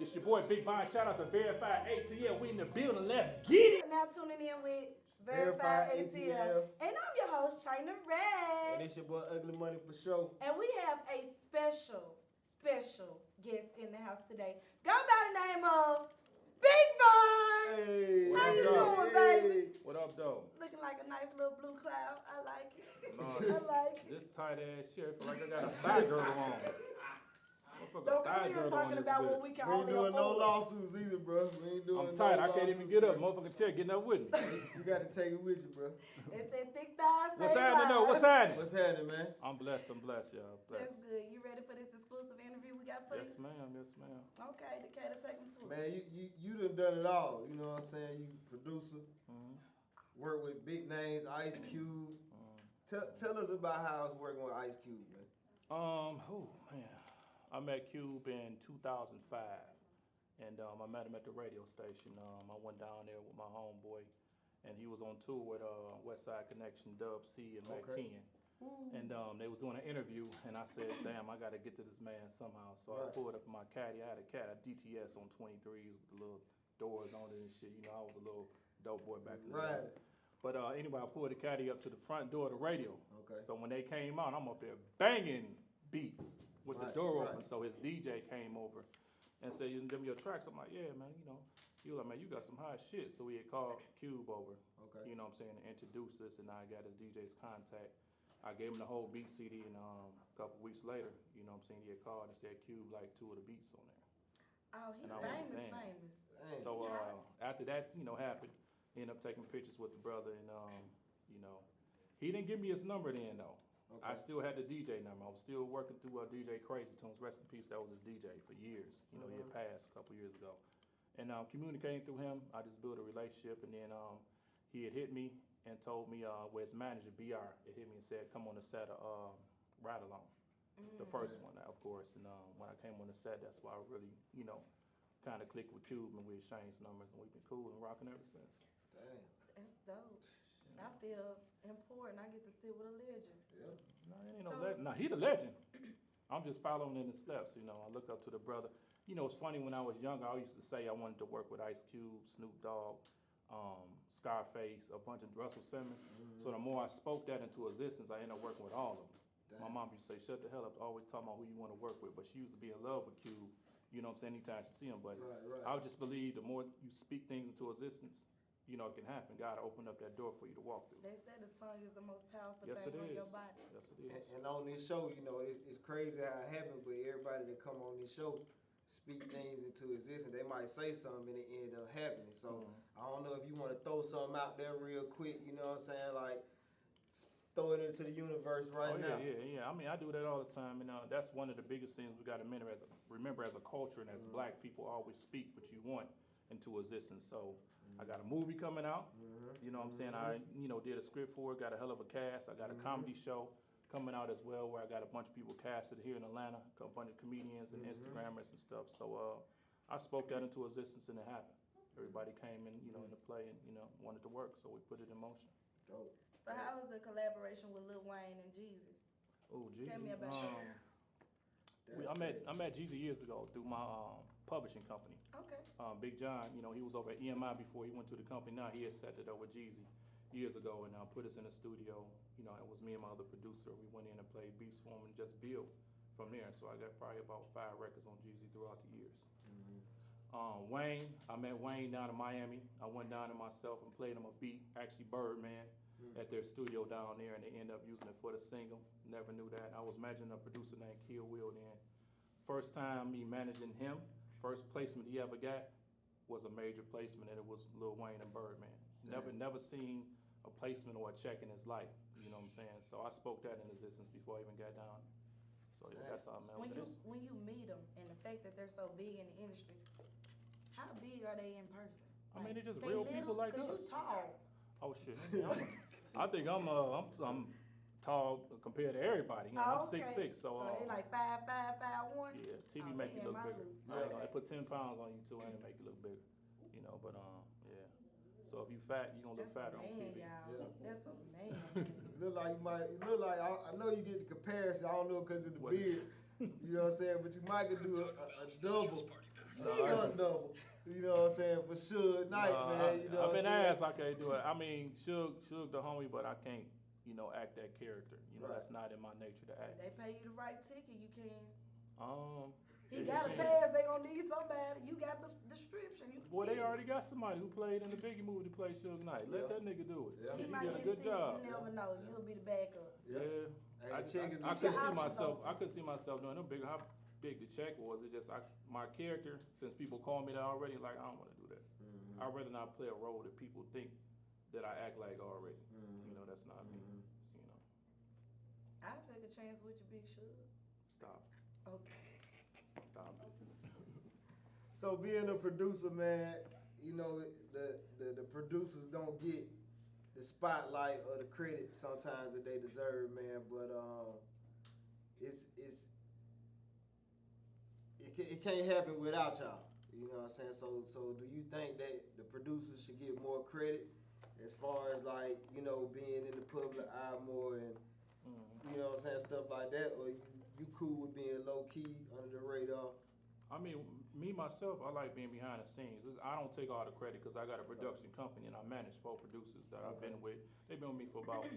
It's your boy Biggvon. Shout out to VerifiedATL. We in the building. Let's get it. Now tuning in with Verified VerifiedATL. ATL. And I'm your host, China And Red. it's your boy Ugly Money for sure. And we have a special guest in the house today. Go by the name of Biggvon. Hey, How you doing, baby? What up, though? Looking like a nice little blue cloud. I like it. No, I like it. This tight ass shirt feel like I got a thigh girdle on. Don't come here talking about what we can We ain't only doing no afford. lawsuits either, bro. We ain't doing I'm tired. no I can't even lawsuits, get up. bro. Motherfucking chair getting up with me. You gotta take it with you, bro. They said thick thighs. What's save happening, though? lives. What's happening? What's happening, man? I'm blessed, y'all. Blessed. That's good. You ready for this exclusive interview we got for Yes, you? ma'am. Yes, ma'am. Okay, Decatur, take them to it. Man, you done it all. You know what I'm saying? You producer, work with big names, Ice Cube. Tell us about how it's working with Ice Cube, man. Oh man, I met Cube in 2005, and I met him at the radio station. I went down there with my homeboy, and he was on tour with Westside Connection, Dub C, and Mac 10. And they was doing an interview, and I said, damn, I got to get to this man somehow. So I pulled up my caddy. I had a cat, a DTS on 23s with the little doors on it and shit. You know, I was a little dope boy back in the day. But anyway, I pulled the caddy up to the front door of the radio. Okay. So when they came out, I'm up there banging beats with the door open. So his DJ came over and said, "You them your tracks?" I'm like, "Yeah, man. You know." He was like, "Man, you got some hot shit." So we had called Cube over. Okay. You know what I'm saying? To introduce us, and I got his DJ's contact. I gave him the whole beat CD, and a couple weeks later, you know what I'm saying, he had called and said Cube like 2 of the beats on there. Oh, he's And I was like, famous, damn. famous. Dang. So after that, you know, happened, he ended up taking pictures with the brother, and you know, he didn't give me his number then though. Okay. I still had the DJ number. I was still working through DJ Crazy Tunes, rest in peace. That was his DJ for years. You know, he had passed a couple years ago, and communicating through him, I just built a relationship, and then he had hit me and told me where his manager BR had hit me and said, "Come on the set of Ride Along," the first one, of course. And when I came on the set, that's why I really, you know, kind of clicked with Cube, and we exchanged numbers, and we've been cool and rocking ever since. Damn. That's dope. I feel important. I get to sit with a legend. Yeah. No, he ain't no legend. No, he the legend. I'm just following in the steps, you know. I look up to the brother. You know, it's funny, when I was younger, I used to say I wanted to work with Ice Cube, Snoop Dogg, Scarface, a bunch of Russell Simmons. So the more I spoke that into existence, I ended up working with all of them. Damn. My mom used to say, "Shut the hell up," always talking about who you want to work with, but she used to be in love with Cube, you know what I'm saying, anytime she see him. But Right. I would just believe the more you speak things into existence, you know, it can happen. God opened up that door for you to walk through. They say the tongue is the most powerful Yes, thing it on is. your body. Yes, it is. And on this show, you know, it's crazy how it happened, but everybody that come on this show speak things into existence. They might say something and it end up happening. So I don't know if you want to throw something out there real quick, you know what I'm saying? Like, throw it into the universe right now. Yeah. I mean, I do that all the time, and that's one of the biggest things we got to remember as a culture and as black people, always speak what you want into existence. So I got a movie coming out. You know what I'm saying? I, you know, did a script for it, got a hell of a cast. I got a comedy show coming out as well, where I got a bunch of people casted here in Atlanta, a bunch of comedians and Instagrammers and stuff. So I spoke that into existence, and it happened. Everybody came in, you know, in the play and, you know, wanted to work, so we put it in motion. Dope. So how was the collaboration with Lil Wayne and Jeezy? Oh, Jeezy. Tell me about That's I met Jeezy years ago through my publishing company. Okay. Big John, you know, he was over at EMI before he went to the company. Now he had set it up with Jeezy years ago, and put us in the studio. You know, it was me and my other producer. We went in and played beats for him and just built from there. So I got probably about 5 records on Jeezy throughout the years. Wayne, I met Wayne down in Miami. I went down there myself and played him a beat, actually Birdman, at their studio down there, and they ended up using it for the single. Never knew that. I was managing a producer named Kill Will then. First time me managing him, first placement he ever got was a major placement, and it was Lil Wayne and Birdman. Never seen a placement or a check in his life, you know what I'm saying? So I spoke that in existence before I even got down. So yeah, that's how I met with this. When you meet them, and the fact that they're so big in the industry, how big are they in person? I mean, they're just they real little, people like cause us. you tall. Oh shit! I think I'm tall compared to everybody. You know, I'm 6'6", so they like 5'5", 5'1". yeah, TV make you look bigger. They put 10 pounds on you too, and it make you look bigger. You know, but yeah. So if you fat, you gonna look fatter on TV. Y'all. That's a man. Look like I know you get the comparison. I don't know because of the beard. You know what I'm saying? But you might could do a double. Suge double. You know what I'm saying? For Suge Knight, man. You know I've what been I'm saying? asked I can't do it. I mean, Suge the homie, but I can't, act that character. Right. That's not in my nature to act. They pay you the right ticket, you can. He it got a depends. pass, they gonna need somebody. You got the description. You Boy, they fit. already got somebody who played in the Biggie movie to play Suge Knight. Let that nigga do it. Yeah. He He might did a get good sick, job. you never know. You'll be the backup. Yeah. Hey, I check is couldn't the see check. myself. open. I couldn't see myself doing it. How big the check was. It's just my character. Since people call me that already, like I don't want to do that. Mhm. I'd rather not play a role that people think that I act like already. Mhm. That's not me. Mhm. I'll take a chance with your big Suge. Stop. Okay. Stop it. So being a producer, man, the producers don't get the spotlight or the credit sometimes that they deserve, man. But it can't happen without y'all. You know what I'm saying? So do you think that the producers should get more credit as far as like being in the public eye more and you know what I'm saying, stuff like that, or you cool with being low key under the radar? I mean, me myself, I like being behind the scenes. I don't take all the credit because I got a production company and I manage 4 producers that I've been with. They've been with me for about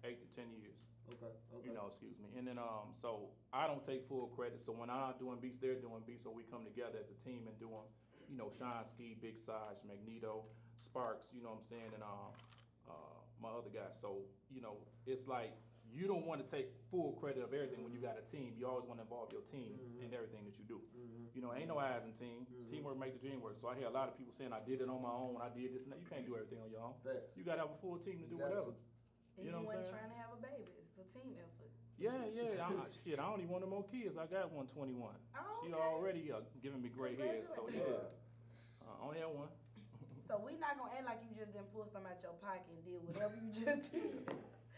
8 to 10 years. Okay. Excuse me. And then so I don't take full credit. So when I'm not doing beats, they're doing beats. So we come together as a team and doing, Sean Ski, Big Size, Magneto, Sparks, you know what I'm saying, and my other guys. So, it's like you don't want to take full credit of everything when you got a team. You always want to involve your team in everything that you do. Ain't no eyes in team. Teamwork make the dream work. So I hear a lot of people saying I did it on my own, I did this and that. You can't do everything on your own. Facts. You gotta have a full team to do You got whatever. to. You know what I'm saying? Trying to have a baby. It's a team effort. Yeah. Shit, I don't even want no more kids. I got 121. Oh, She okay. already giving me gray hairs. So yeah, Congratulations. I only have one. So we not gonna act like you just didn't pull some out your pocket and did whatever you just did.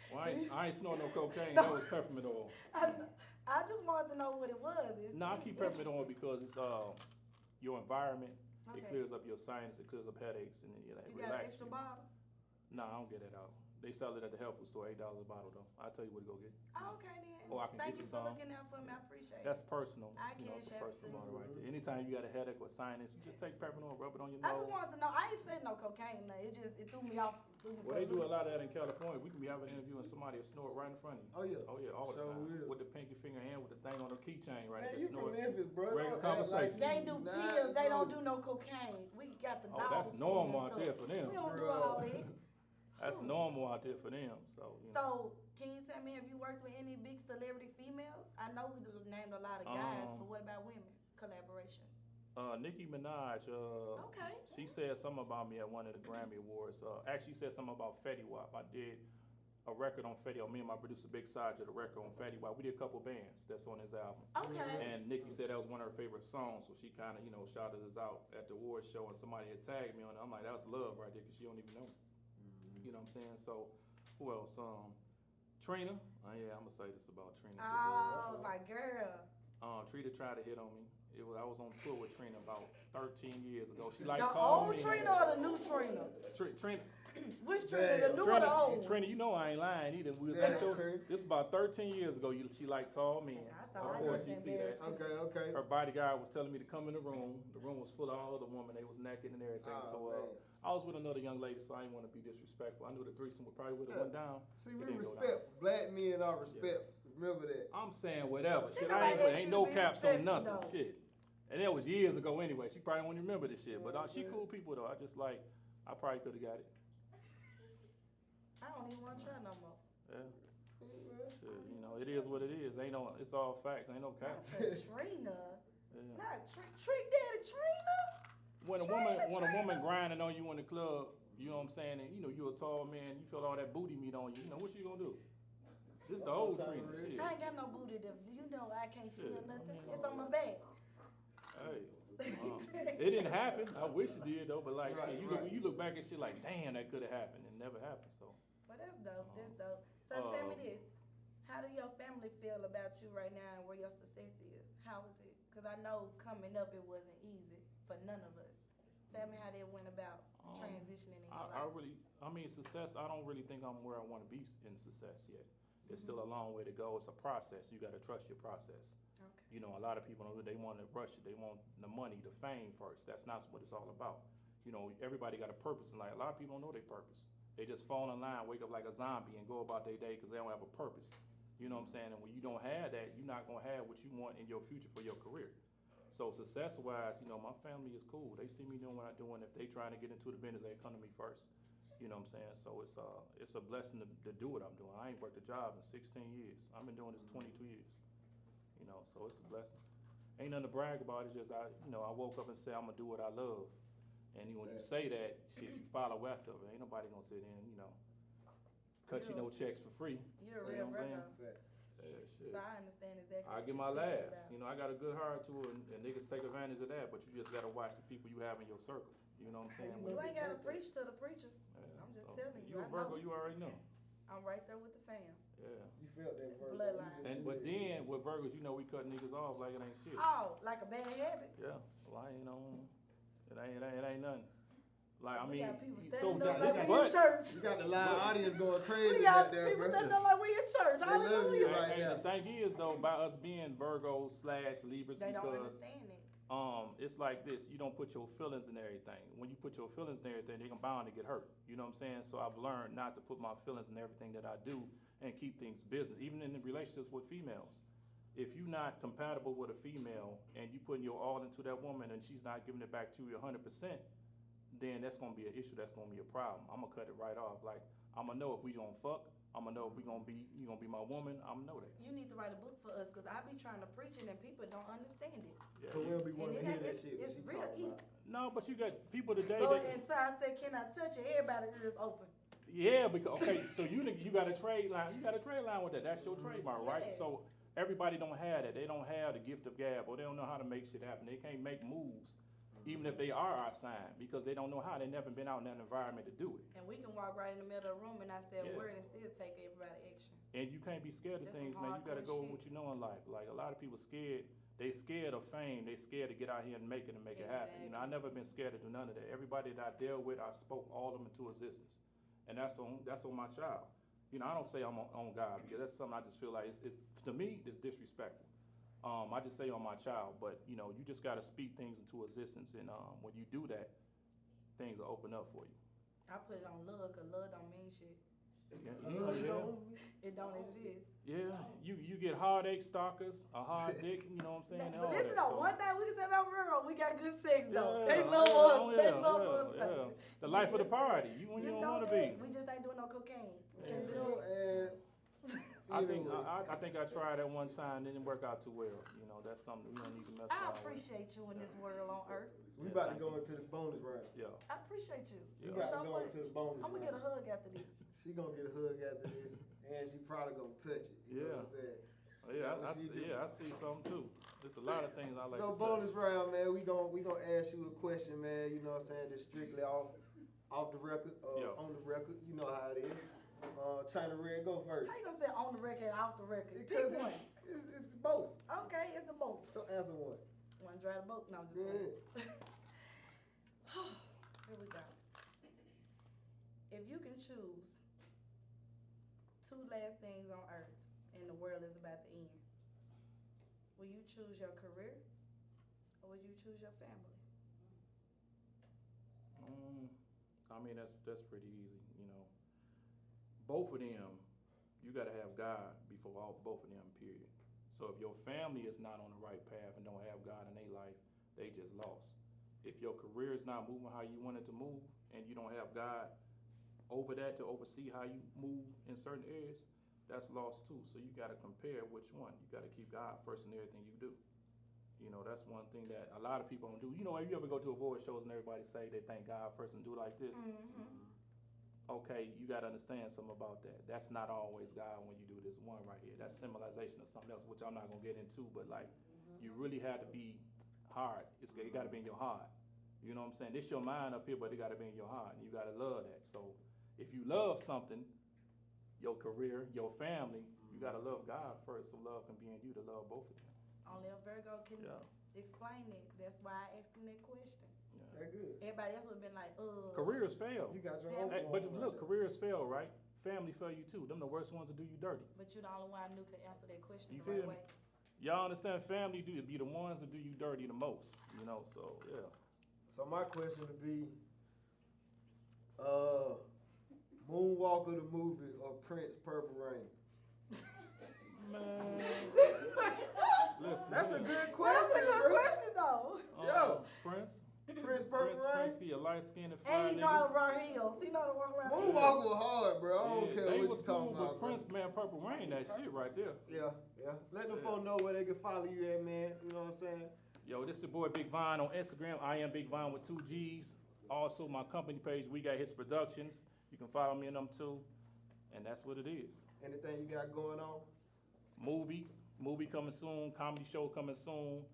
Well, I ain't snorting no cocaine. No. That was peppermint oil. I just wanted to know what it was. I keep peppermint oil because it's your environment. It Okay. clears up your sinus. It clears up headaches, and it You got an relax extra you. bottle? No, I don't get it out. They sell it at the health food store, $8 a bottle though. I'll tell you where to go get. Oh, okay then. Oh, I can Thank get you you for some. looking out for me. I appreciate That's it. personal. I It's a cash out personal too. bottle right there. Anytime you got a headache or sinus, you just take peppermint oil, rub it on your I nose. just wanted to know. I ain't said no cocaine. No. It threw me off. Well, they do a lot of that in California. We can be having an interview and somebody will snort right in front of you. Oh yeah. Oh yeah, all the Sure time. will. With the pinky finger hand, with the thing on the keychain right Man, there. you from snort. Memphis, bro. Regular Don't act like conversation. They you do not, pills. They bro. don't do no cocaine. We got the Oh, dog. that's food normal and out there stuff. for them. We don't do Bruh. all that. That's normal out there for them. So, So, can you tell me if you worked with any big celebrity females? I know we named a lot of guys, but what about women collaborations? Nicki Minaj, Okay. she said something about me at one of the Grammy Awards. Actually said something about Fetty Wap. I did a record on Fetty. Me and my producer Big Side did a record on Fetty Wap. We did a couple bands that's on his album. Okay. And Nicki said that was one of her favorite songs, so she kind of, shouted us out at the awards show, and somebody had tagged me on it. I'm like, that's love right there, because she don't even know me. You know what I'm saying? So, who else? Trina. Yeah, I'm gonna say this about Trina. Oh, my girl. Trina tried to hit on me. I was on tour with Trina about 13 years ago. She like The told old me. Trina or the new Trina? Trina. Which Trina? The new or Trina, the old? Trina, you know I ain't lying either. We was Yeah, at your, Trina. this about 13 years ago. She like tall men. I Of thought I course, was you see that. embarrassed. Okay. Her bodyguard was telling me to come in the room. The room was full of all the women. They was naked and everything. Oh, So man. I was with another young lady, so I didn't want to be disrespectful. I knew the threesome would probably would have went down. See, It we didn't go respect. Black men are respectful. Remember that. I'm saying whatever. Ain't Shit, I nobody asked ain't you no to be caps on respectful, nothing. though. Shit. And that was years ago anyway. She probably won't remember this shit. But she cool people though. I probably could have got it. I don't even want to try no more. Yeah. Shit, it is what it is. It's all facts. Ain't no Not caps. Trina. Yeah. Not Trick Daddy Trina. When a woman grinding on you in the club, you know what I'm saying, and you a tall man, you feel all that booty meat on you, what you gonna do? This the old Trina shit. I ain't got no booty to, I can't feel Shit, nothing. I mean, It's on my back. Hey. It didn't happen. I wish it did though, but like Right, shit, you look back at shit like, damn, that could have happened. It never happened. So Well, that's dope. That's dope. So tell me this. How do your family feel about you right now and where your success is? How is it? Because I know coming up it wasn't easy for none of us. Tell me how they went about transitioning in your life. Success, I don't really think I'm where I want to be in success yet. It's still a long way to go. It's a process. You got to trust your process. Okay. You know, a lot of people, they want to rush it. They want the money, the fame first. That's not what it's all about. You know, everybody got a purpose in life. A lot of people don't know their purpose. They just fall in line, wake up like a zombie, and go about their day because they don't have a purpose. You know what I'm saying? And when you don't have that, you're not going to have what you want in your future for your career. So success-wise, you know, my family is cool. They see me doing what I'm doing. If they trying to get into the business, they come to me first. You know what I'm saying? So it's a blessing to do what I'm doing. I ain't worked a job in 16 years. I've been doing this 22 years. You know, so it's a blessing. Ain't nothing to brag about. It's just I woke up and said I'm gonna do what I love. And when you say that, shit, you follow after it. Ain't nobody gonna sit in, cut you no checks for free. You're a real Virgo. Yeah, shit. So I understand exactly. I what get you're my speaking last. about. I got a good heart to it, and niggas take advantage of that. But you just gotta watch the people you have in your circle. You know what I'm saying? You ain't gotta preach to the preacher. Yeah, I'm just so telling you. You a I Virgo, know. you already know. I'm right there with the fam. Yeah. You felt that Virgo. Bloodline. But then with Virgos, we cut niggas off like it ain't shit. Oh, like a bad habit. Yeah. Well, I ain't on. It ain't nothing. Like I We mean, got people so standing up you like got- we in church. You got the live audience going crazy We got out there, people bro. standing up like we in church. They love you Hallelujah. right now. The thing is though, by us being Virgos / Libras, They don't because understand it. it's like this. You don't put your feelings in everything. When you put your feelings in everything, they're bound to get hurt. You know what I'm saying? So I've learned not to put my feelings in everything that I do and keep things business, even in the relationships with females. If you're not compatible with a female and you putting your all into that woman and she's not giving it back to you 100%, then that's gonna be an issue. That's gonna be a problem. I'm gonna cut it right off. Like I'm gonna know if we gonna fuck. I'm gonna know if you gonna be my woman. I'm gonna know that. You need to write a book for us because I be trying to preach it and people don't understand it. Yeah, Cause we don't be And wanting to it hear ain't- that shit. When it's she real talk easy. about. No, but you got people today So that. until I said, can I touch it? Everybody ears open. Yeah, because okay, so you got a trade line. You got a trade line with that. That's your trademark, right? Yes. So everybody don't have that. They don't have the gift of gab, or they don't know how to make shit happen. They can't make moves, even if they are our sign, because they don't know how. They never been out in that environment to do it. And we can walk right in the middle of the room and I say a Yeah. word and still take everybody action. And you can't be scared of That's things, some man. You gotta hardcore go with what shit. you know in life. Like a lot of people scared. They scared of fame. They scared to get out here and make it it happen. I never been scared to do none of that. Everybody that I dealt with, I spoke all of them into existence, and that's on my child. I don't say I'm on God because that's something I just feel like it's to me it's disrespectful. I just say on my child, but you just gotta speak things into existence, and when you do that, things will open up for you. I put it on love because love don't mean shit. Yeah. It don't exist. Yeah, you get heartache, stalkers, a hard dick, you know what I'm saying? But all listen that, though, so- one thing we can say about Virgo, we got good sex though. Yeah, They love yeah, us. oh, They yeah, love yeah, us. yeah. baby. The life of the party. You when you don't know want to that. be. We just ain't doing no cocaine. We You can't do know, that. I either think way. I think I tried that one time, didn't work out too well. That's something we don't need to mess I around with. appreciate you in this world on earth. We Yeah, about to thank go you. into the bonus round. Yeah. I appreciate you. We Yeah. got to So go much. into the bonus I'm gonna get a round. hug after this. She gonna get a hug after this, and she probably gonna touch it. You know what I'm saying? Yeah, That's what she do. I see something too. There's a lot of things I like. So to touch. bonus round, man. We gonna ask you a question, man. You know what I'm saying? Just strictly off the record, Yeah. on the record. You know how it is. China Red, go first. How you gonna say on the record and off the record? Because Pick one. it's both. Okay, it's a both. So answer one. Wanna drive the boat? No, I'm just Go kidding. ahead. Here we go. If you can choose two last things on earth and the world is about to end, will you choose your career or will you choose your family? I mean that's pretty easy. Both of them, you got to have God before both of them. Period. So if your family is not on the right path and don't have God in their life, they just lost. If your career is not moving how you want it to move and you don't have God over that to oversee how you move in certain areas, that's lost too. So you got to compare which one. You got to keep God first in everything you do. That's one thing that a lot of people don't do. If you ever go to award shows and everybody say they thank God first and do like this, okay, you got to understand something about that. That's not always God when you do this one right here. That's symbolization of something else, which I'm not going to get into, but like, you really have to be hard. It got to be in your heart. You know what I'm saying? This your mind up here, but it got to be in your heart. And you got to love that. So if you love something, your career, your family, you got to love God first, so love can be in you to love both of them. Only a Virgo can Yeah. explain it. That's why I asked him that question. Yeah. That good. Everybody else would have been like, Careers fail. You got your Yeah. own. Hey, but look, careers fail, right? Family fail you too. Them the worst ones to do you dirty. But you're the only one I knew could answer that question You the right feel me? way. y'all understand family be the ones that do you dirty the most, you know, so yeah. So my question would be, Moonwalker the movie or Prince Purple Rain? Man. Listen, That's a man. good That's question, a good bro. question though. Yo. Prince Prince Purple Rain? he a light skinned And fine he know how nigga. to run heels. He know how to walk around. Moonwalker was hard, bro. I don't Yeah, care they what was you talking cool, about, but bro. Prince, man, Purple Rain, that shit right there. Yeah. Let the Yeah. folks know where they can follow you at, man. You know what I'm saying? Yo, this your boy Biggvon on Instagram. I am Biggvon with 2 G's. Also, my company page, We Got Hits Productions. You can follow me in them too. And that's what it is. Anything you got going on? Movie coming soon. Comedy show coming soon.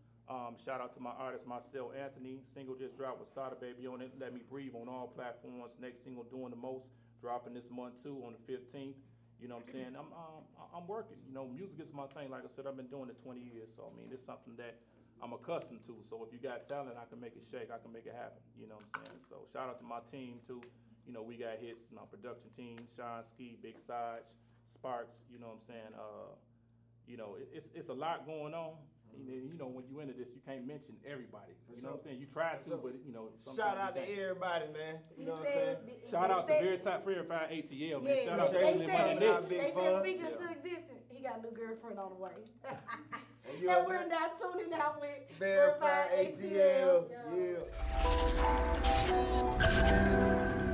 Shout out to my artist, Marcel Anthony. Single just dropped with Sada Baby on it. Let Me Breathe on all platforms. Next single, Doing the Most, dropping this month too on the 15th. You know what I'm saying? I'm working. You know, music is my thing. Like I said, I've been doing it 20 years. So, I mean, it's something that I'm accustomed to. So if you got talent, I can make it shake. I can make it happen. You know what I'm saying? So shout out to my team too. You know, We Got Hits, my production team, Sean Ski, Big Sarge, Sparks, you know what I'm saying? You know, it's a lot going on. You know, when you into this, you can't mention everybody. You know what I'm saying? You try to, but you know. Shout out to you can't. everybody, man. You know what I'm saying? Shout out to VerifiedATL, man. Yeah, Shout out to they Eminem said- Money they Nick. Big They Fun. said speaking Yeah. into existence, he got a new girlfriend on the way. And you And up we're there? now tuning out with Verified Verified ATL. ATL. Yeah.